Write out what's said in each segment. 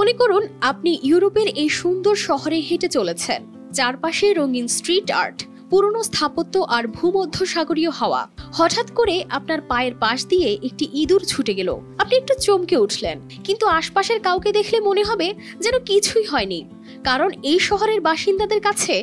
মনে করুন আপনি ইউরোপের এই সুন্দর শহরে হেঁটে চলেছেন, চারপাশে রঙিন স্ট্রিট আর্ট, পুরনো স্থাপত্য আর ভূমধ্যসাগরীয় হাওয়া। হঠাৎ করে আপনার পায়ের পাশ দিয়ে একটি ইঁদুর ছুটে গেল। আপনি একটু চমকে উঠলেন, কিন্তু আশপাশের কাউকে দেখলে মনে হবে যেন কিছুই হয়নি, কারণ এই শহরের বাসিন্দাদের কাছে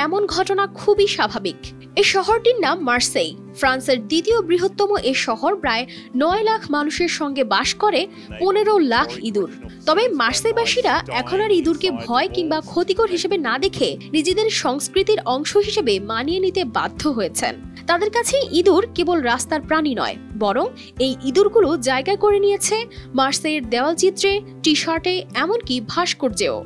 এমন ঘটনা খুবই স্বাভাবিক। এই শহরটির নাম মার্সেই। ফ্রান্সের দ্বিতীয় বৃহত্তম এই শহর প্রায় 9 লাখ মানুষের সঙ্গে বাস করে 15 লাখ ইঁদুর। তবে মার্সেইবাসীরা এখন আর ইঁদুরকে ভয় কিংবা ক্ষতিকর হিসেবে না দেখে নিজেদের সংস্কৃতির অংশ হিসেবে মানিয়ে নিতে বাধ্য হয়েছেন। তাদের কাছে ইঁদুর কেবল রাস্তার প্রাণী নয়, বরং এই ইঁদুরগুলো জায়গা করে নিয়েছে মার্সেইয়ের দেওয়ালচিত্রে, টি শার্টে, এমনকি ভাস্কর্যেও।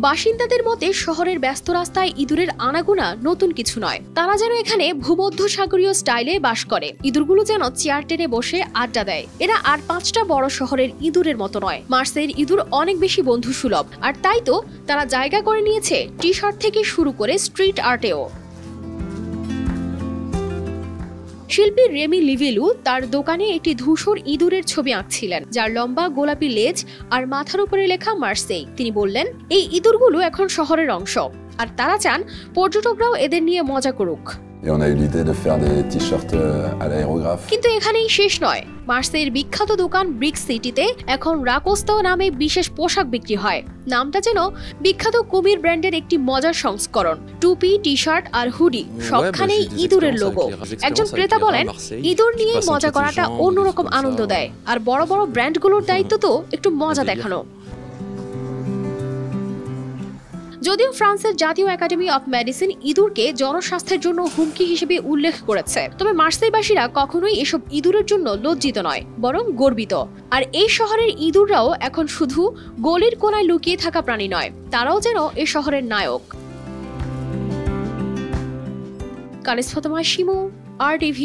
বাসিন্দাদের মতে শহরের ব্যস্ত রাস্তায় ইঁদুরের আনাগোনা নতুন কিছু নয়। তারা যেন এখানে ভূমধ্যসাগরীয় স্টাইলে বাস করে। ইঁদুরগুলো যেন চেয়ার টেনে বসে আড্ডা দেয়। এরা আর 5টা বড় শহরের ইঁদুরের মতো নয়। মার্সেইয়ের ইঁদুর অনেক বেশি বন্ধুসুলভ, আর তাই তো তারা জায়গা করে নিয়েছে টি শার্ট থেকে শুরু করে স্ট্রিট আর্টেও। শিল্পী রেমি লিভেলু তার দোকানে একটি ধূসর ইঁদুরের ছবি আঁকছিলেন, যার লম্বা গোলাপি লেজ আর মাথার উপরে লেখা মার্সেই। তিনি বললেন, এই ইঁদুরগুলো এখন শহরের অংশ, আর তারা চান পর্যটকরাও এদের নিয়ে মজা করুক। কিন্তু এখানেই শেষ নয়। মার্সেইয়ের বিখ্যাত দোকান ব্রিক সিটিতে এখন রাকোস্তা নামে বিশেষ পোশাক বিক্রি হয়। নামটা যেন বিখ্যাত কুমির ব্র্যান্ডের একটি মজার সংস্করণ। টুপি, টি শার্ট আর হুডি সবখানেই ইঁদুরের লোগো। একজন ক্রেতা বলেন, ইঁদুর নিয়ে মজা করাটা অন্যরকম আনন্দ দেয়, আর বড় বড় ব্র্যান্ডগুলোর দায়িত্ব তো একটু মজা দেখানো। যদিও ফ্রান্সের জাতীয় একাডেমি অফ মেডিসিন ইঁদুরকে জনস্বাস্থ্যের জন্য হুমকি হিসেবে উল্লেখ করেছে, তবে মার্সেইবাসীরা কখনোই এসব ইঁদুরের জন্য লজ্জিত নয়, বরং গর্বিত। আর এই শহরের ইঁদুররাও এখন শুধু গলির কোনায় লুকিয়ে থাকা প্রাণী নয়, তারাও যেন এই শহরের নায়ক। কানিজ ফাতেমা শিমু, RTV।